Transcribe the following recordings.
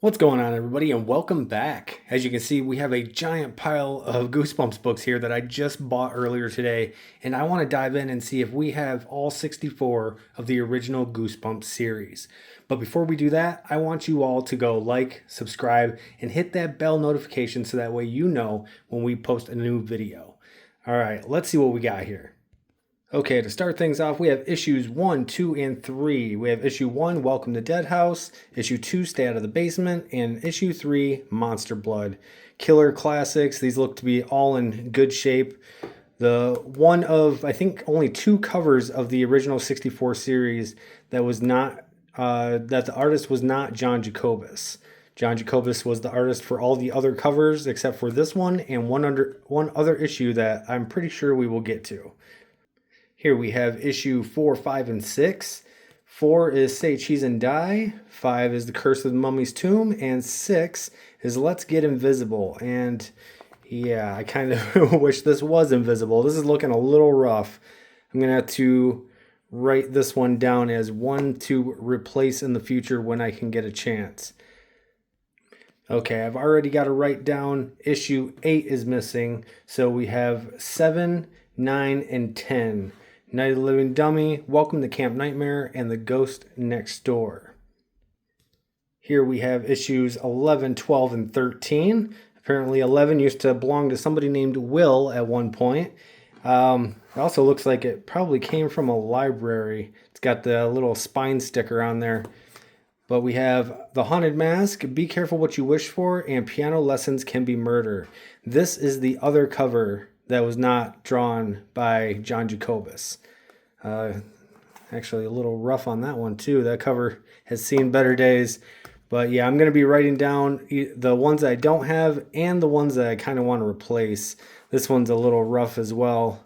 What's going on, everybody, and welcome back. As you can see, we have a giant pile of Goosebumps books here that I just bought earlier today, and I want to dive in and see if we have all 64 of the original Goosebumps series. But before we do that, I want you all to go like, subscribe, and hit that bell notification so that way you know when we post a new video. All right, let's see what we got here. Okay, to start things off, we have issues 1, 2, and 3. We have issue 1, Welcome to Dead House, issue 2, Stay Out of the Basement, and issue 3, Monster Blood. Killer classics. These look to be all in good shape. The one of, I think, only 2 covers of the original 64 series that was not, that the artist was not John Jacobus. John Jacobus was the artist for all the other covers except for this one and one other issue that I'm pretty sure we will get to. Here we have issue 4, 5, and 6. 4 is Say Cheese and Die. 5 is The Curse of the Mummy's Tomb. And 6 is Let's Get Invisible. And yeah, I kind of wish this was invisible. This is looking a little rough. I'm going to have to write this one down as one to replace in the future when I can get a chance. Okay, I've already got to write down issue 8 is missing. So we have 7, 9, and 10. Night of the Living Dummy, Welcome to Camp Nightmare, and The Ghost Next Door. Here we have issues 11, 12, and 13. Apparently 11 used to belong to somebody named Will at one point. It also looks like it probably came from a library. It's got the little spine sticker on there. But we have The Haunted Mask, Be Careful What You Wish For, and Piano Lessons Can Be Murder. This is the other cover that was not drawn by John Jacobus. Actually a little rough on that one too. That cover has seen better days. But yeah, I'm going to be writing down the ones I don't have and the ones that I kind of want to replace. This one's a little rough as well.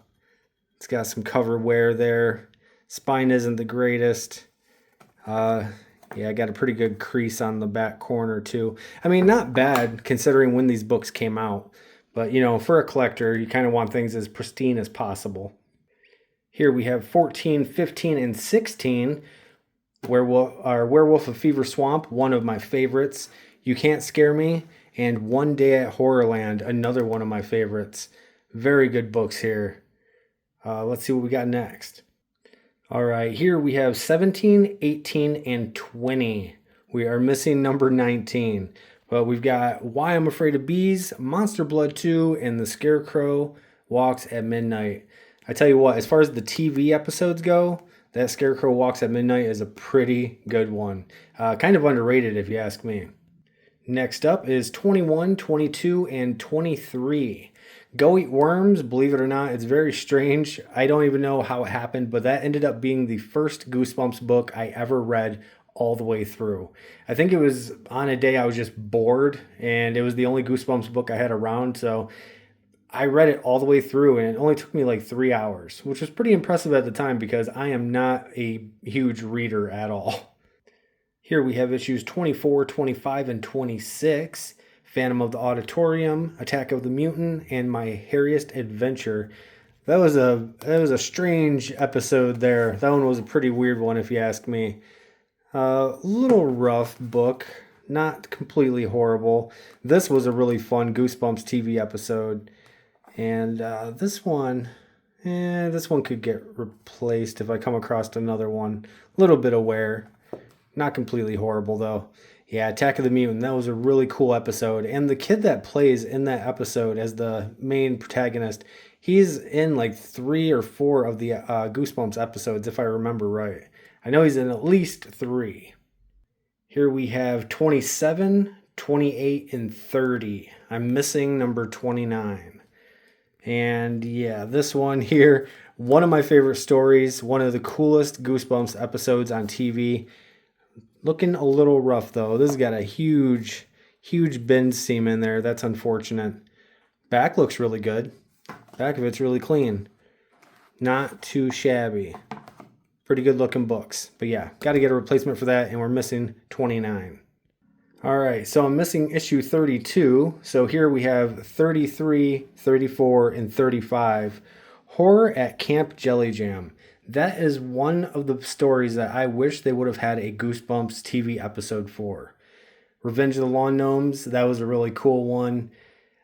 It's got some cover wear there. Spine isn't the greatest. Yeah, I got a pretty good crease on the back corner too. I mean, not bad considering when these books came out. But, you know, for a collector, you kind of want things as pristine as possible. Here we have 14, 15, and 16. Werewolf of Fever Swamp, one of my favorites. You Can't Scare Me, and One Day at Horrorland, another one of my favorites. Very good books here. Let's see what we got next. All right, here we have 17, 18, and 20. We are missing number 19. But we've got Why I'm Afraid of Bees, Monster Blood 2, and The Scarecrow Walks at Midnight. I tell you what, as far as the TV episodes go, that Scarecrow Walks at Midnight is a pretty good one. Kind of underrated if you ask me. Next up is 21, 22, and 23. Go Eat Worms, believe it or not, it's very strange. I don't even know how it happened, but that ended up being the first Goosebumps book I ever read all the way through. I think it was on a day I was just bored and it was the only Goosebumps book I had around, so I read it all the way through and it only took me like 3 hours, which was pretty impressive at the time because I am not a huge reader at all. Here we have issues 24, 25, and 26. Phantom of the Auditorium, Attack of the Mutant, and My Hairiest Adventure. That was a strange episode there. That one was a pretty weird one if you ask me. Little rough book, not completely horrible. This was a really fun Goosebumps TV episode. And this one could get replaced if I come across another one. A little bit of wear. Not completely horrible though. Yeah, Attack of the Mutant, that was a really cool episode. And the kid that plays in that episode as the main protagonist, he's in like 3 or 4 of the Goosebumps episodes if I remember right. I know he's in at least 3. Here we have 27, 28, and 30. I'm missing number 29. And yeah, this one here, one of my favorite stories, one of the coolest Goosebumps episodes on TV. Looking a little rough though. This has got a huge bend seam in there. That's unfortunate. Back looks really good. Back of it's really clean. Not too shabby. Pretty good looking books. But yeah, got to get a replacement for that, and we're missing 29. All right, so I'm missing issue 32. So here we have 33, 34, and 35. Horror at Camp Jelly Jam. That is one of the stories that I wish they would have had a Goosebumps TV episode for. Revenge of the Lawn Gnomes, that was a really cool one.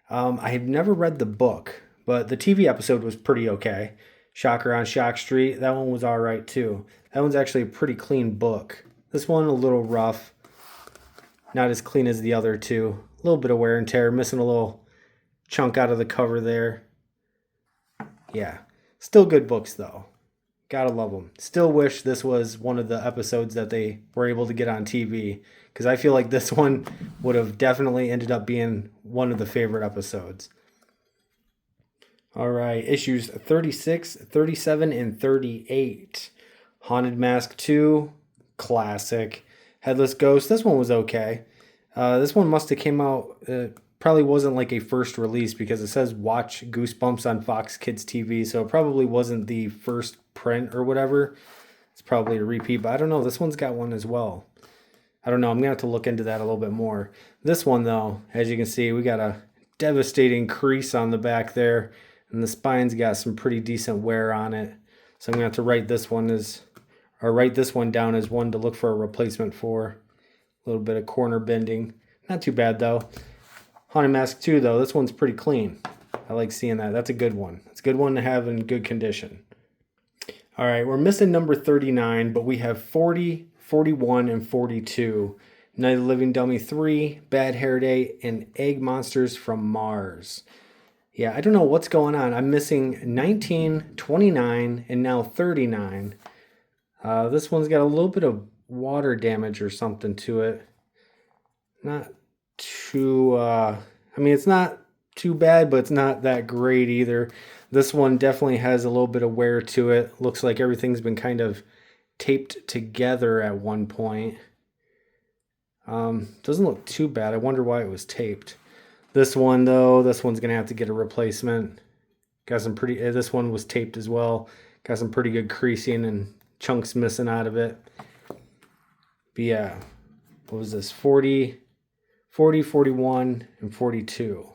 I have never read the book, but the TV episode was pretty okay. Shocker on Shock Street, that one was all right too. That one's actually a pretty clean book. This one a little rough, not as clean as the other two. A little bit of wear and tear, missing a little chunk out of the cover there. Yeah, still good books though. Gotta love them. Still wish this was one of the episodes that they were able to get on TV, because I feel like this one would have definitely ended up being one of the favorite episodes. All right, issues 36, 37, and 38. Haunted Mask 2, classic. Headless Ghost, this one was okay. This one must have came out, probably wasn't like a first release, because it says watch Goosebumps on Fox Kids TV, so it probably wasn't the first print or whatever. It's probably a repeat, but I don't know. This one's got one as well. I don't know. I'm going to have to look into that a little bit more. This one, though, as you can see, we got a devastating crease on the back there, and the spine's got some pretty decent wear on it. So I'm going to have to write this one down as one to look for a replacement for. A little bit of corner bending. Not too bad, though. Haunted Mask 2, though, this one's pretty clean. I like seeing that. That's a good one. It's a good one to have in good condition. All right, we're missing number 39, but we have 40, 41, and 42. Night of the Living Dummy 3, Bad Hair Day, and Egg Monsters from Mars. Yeah, I don't know what's going on. I'm missing 19, 29, and now 39. This one's got a little bit of water damage or something to it. Not too, it's not too bad, but it's not that great either. This one definitely has a little bit of wear to it. Looks like everything's been kind of taped together at one point. Doesn't look too bad. I wonder why it was taped. This one, though, this one's going to have to get a replacement. Got some pretty, this one was taped as well. Got some pretty good creasing and chunks missing out of it. But yeah, what was this? 40, 41, and 42.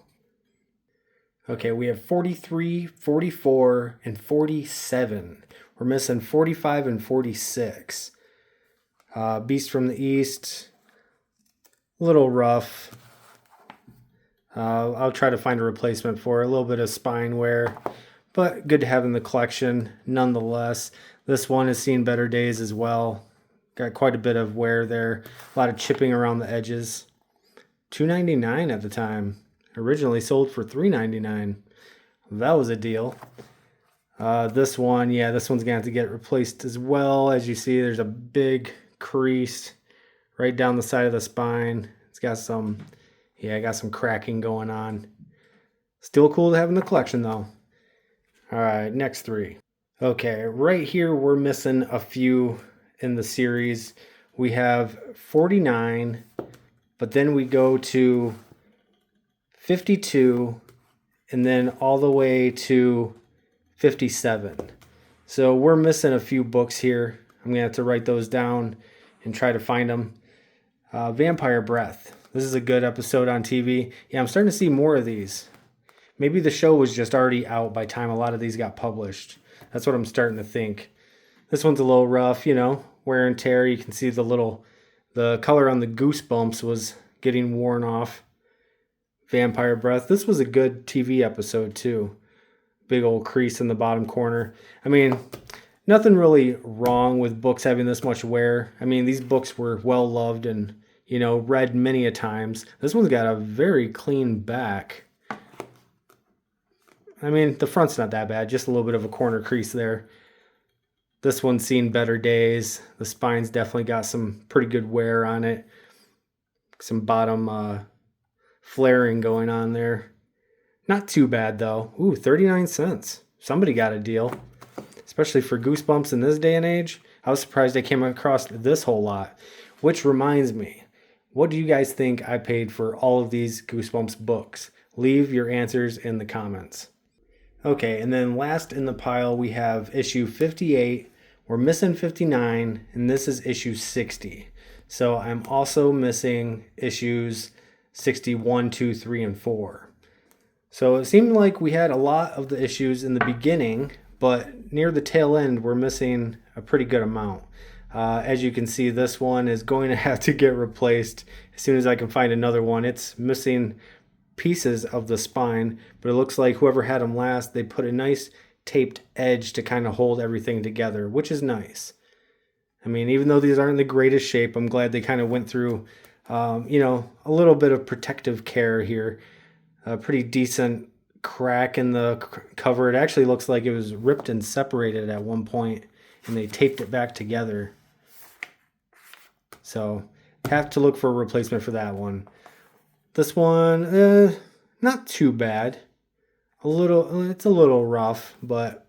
Okay, we have 43, 44, and 47. We're missing 45 and 46. Beast from the East, a little rough. I'll try to find a replacement for it. A little bit of spine wear, but good to have in the collection nonetheless. This one has seen better days as well. Got quite a bit of wear there. A lot of chipping around the edges. $2.99 at the time. Originally sold for $3.99. That was a deal. This one, yeah, this one's gonna have to get replaced as well. As you see, there's a big crease right down the side of the spine. It's got some, got some cracking going on. Still cool to have in the collection though. All right, next three. Okay, right here we're missing a few in the series. We have 49, but then we go to 52, and then all the way to 57. So we're missing a few books here. I'm going to have to write those down and try to find them. Vampire Breath. This is a good episode on TV. Yeah, I'm starting to see more of these. Maybe the show was just already out by the time a lot of these got published. That's what I'm starting to think. This one's a little rough, wear and tear. You can see the color on the Goosebumps was getting worn off. Vampire Breath. This was a good TV episode too. Big old crease in the bottom corner. Nothing really wrong with books having this much wear. These books were well loved and, read many a times. This one's got a very clean back. The front's not that bad. Just a little bit of a corner crease there. This one's seen better days. The spine's definitely got some pretty good wear on it. Some bottom flaring going on there. Not too bad though. Ooh, 39 cents. Somebody got a deal. Especially for Goosebumps in this day and age. I was surprised I came across this whole lot. Which reminds me, what do you guys think I paid for all of these Goosebumps books? Leave your answers in the comments. Okay, and then last in the pile we have issue 58. We're missing 59, and this is issue 60. So I'm also missing issues 61, 2, 3, and 4. So it seemed like we had a lot of the issues in the beginning, but near the tail end, we're missing a pretty good amount. As you can see, this one is going to have to get replaced as soon as I can find another one. It's missing pieces of the spine, but it looks like whoever had them last, they put a nice taped edge to kind of hold everything together, which is nice. I mean, even though these aren't in the greatest shape, I'm glad they kind of went through, a little bit of protective care here. A pretty decent crack in the cover. It actually looks like it was ripped and separated at one point, and they taped it back together. So have to look for a replacement for that one. This one, not too bad. It's a little rough, but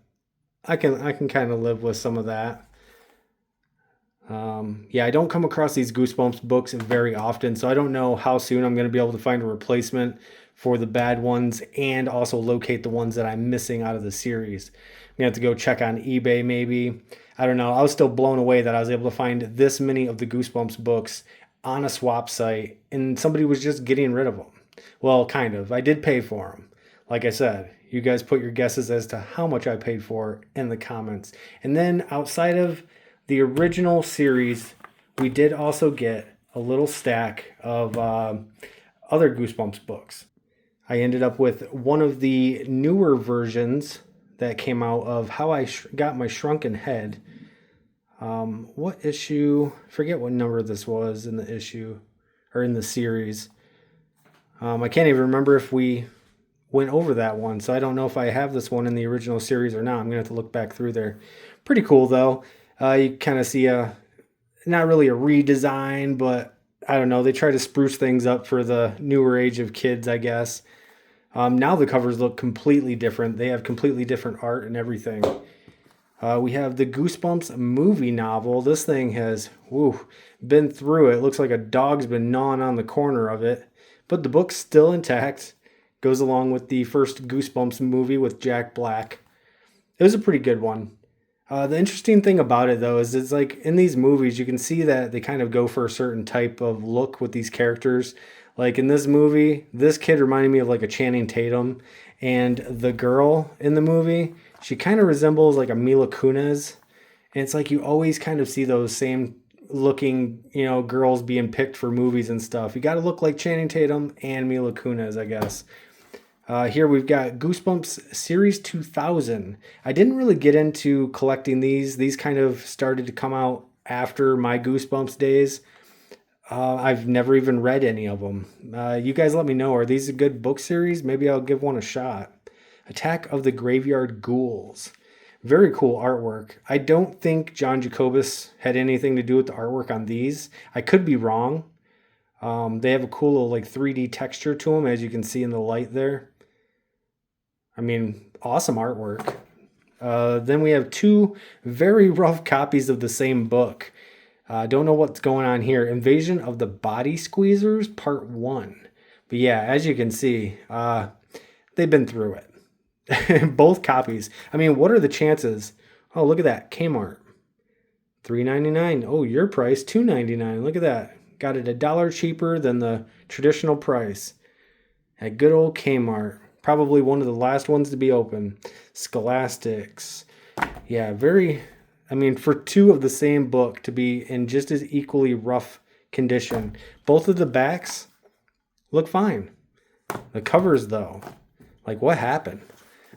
I can kind of live with some of that. Yeah, I don't come across these Goosebumps books very often, so I don't know how soon I'm going to be able to find a replacement for the bad ones and also locate the ones that I'm missing out of the series. I'm going to have to go check on eBay maybe. I don't know. I was still blown away that I was able to find this many of the Goosebumps books on a swap site and somebody was just getting rid of them. Well, kind of. I did pay for them. Like I said, you guys put your guesses as to how much I paid for in the comments. And then outside of the original series, we did also get a little stack of other Goosebumps books. I ended up with one of the newer versions that came out of How I Got My Shrunken Head. What issue? I forget what number this was in the issue or in the series. I can't even remember if we went over that one, so I don't know if I have this one in the original series or not. I'm gonna have to look back through there. Pretty cool though. You kind of see not really a redesign, but I don't know. They try to spruce things up for the newer age of kids, I guess. Now the covers look completely different. They have completely different art and everything. We have the Goosebumps movie novel. This thing has been through it. Looks like a dog's been gnawing on the corner of it. But the book's still intact. Goes along with the first Goosebumps movie with Jack Black. It was a pretty good one. The interesting thing about it, though, is it's like in these movies, you can see that they kind of go for a certain type of look with these characters. Like in this movie, this kid reminded me of like a Channing Tatum. And the girl in the movie, she kind of resembles like a Mila Kunis. And it's like you always kind of see those same looking, girls being picked for movies and stuff. You got to look like Channing Tatum and Mila Kunis, I guess. Here we've got Goosebumps Series 2000. I didn't really get into collecting these. These kind of started to come out after my Goosebumps days. I've never even read any of them. You guys let me know. Are these a good book series? Maybe I'll give one a shot. Attack of the Graveyard Ghouls. Very cool artwork. I don't think John Jacobus had anything to do with the artwork on these. I could be wrong. They have a cool little like 3D texture to them, as you can see in the light there. I mean, awesome artwork. Then we have two very rough copies of the same book. Don't know what's going on here. Invasion of the Body Squeezers, Part 1. But yeah, as you can see, they've been through it. Both copies. I mean, what are the chances? Oh, look at that. Kmart. $3.99. Oh, your price, $2.99. Look at that. Got it $1 cheaper than the traditional price. At good old Kmart. Probably one of the last ones to be open. Scholastics. Yeah, for two of the same book to be in just as equally rough condition. Both of the backs look fine. The covers, though, like what happened?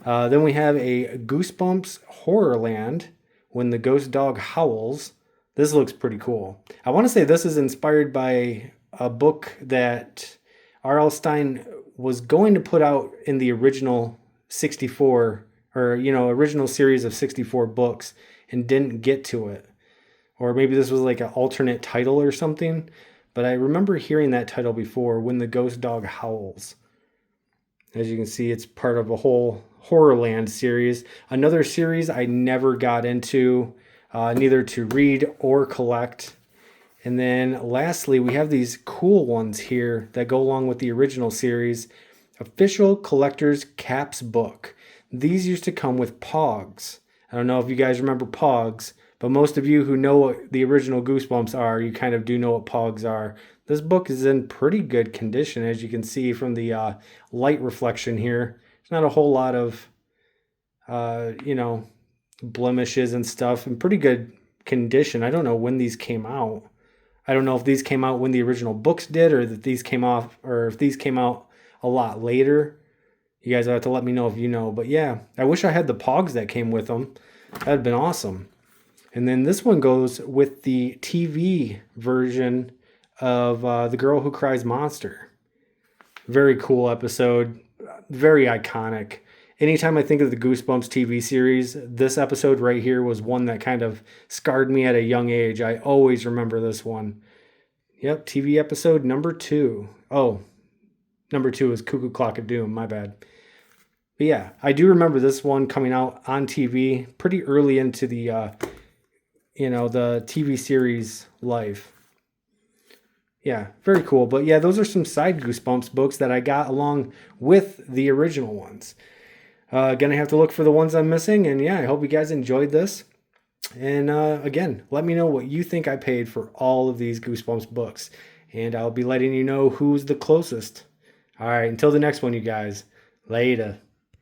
Then we have a Goosebumps Horrorland, When the Ghost Dog Howls. This looks pretty cool. I want to say this is inspired by a book that R.L. Stine was going to put out in the original 64, or, original series of 64 books and didn't get to it. Or maybe this was like an alternate title or something. But I remember hearing that title before, When the Ghost Dog Howls. As you can see, it's part of a whole Horrorland series. Another series I never got into, neither to read or collect. And then lastly, we have these cool ones here that go along with the original series. Official Collector's Caps Book. These used to come with Pogs. I don't know if you guys remember Pogs, but most of you who know what the original Goosebumps are, you kind of do know what Pogs are. This book is in pretty good condition, as you can see from the light reflection here. There's not a whole lot of, blemishes and stuff, in pretty good condition. I don't know when these came out. I don't know if these came out when the original books did, or that these came off, or if these came out a lot later. You guys have to let me know if you know. But yeah, I wish I had the Pogs that came with them. That'd been awesome. And then this one goes with the TV version of The Girl Who Cries Monster. Very cool episode. Very iconic. Anytime I think of the Goosebumps TV series, this episode right here was one that kind of scarred me at a young age. I always remember this one. Yep, TV episode number 2. Oh, number 2 is Cuckoo Clock of Doom. My bad. But yeah, I do remember this one coming out on TV pretty early into the, the TV series life. Yeah, very cool. But yeah, those are some side Goosebumps books that I got along with the original ones. Gonna have to look for the ones I'm missing. And yeah, I hope you guys enjoyed this. And again, let me know what you think I paid for all of these Goosebumps books. And I'll be letting you know who's the closest. All right, until the next one, you guys. Later.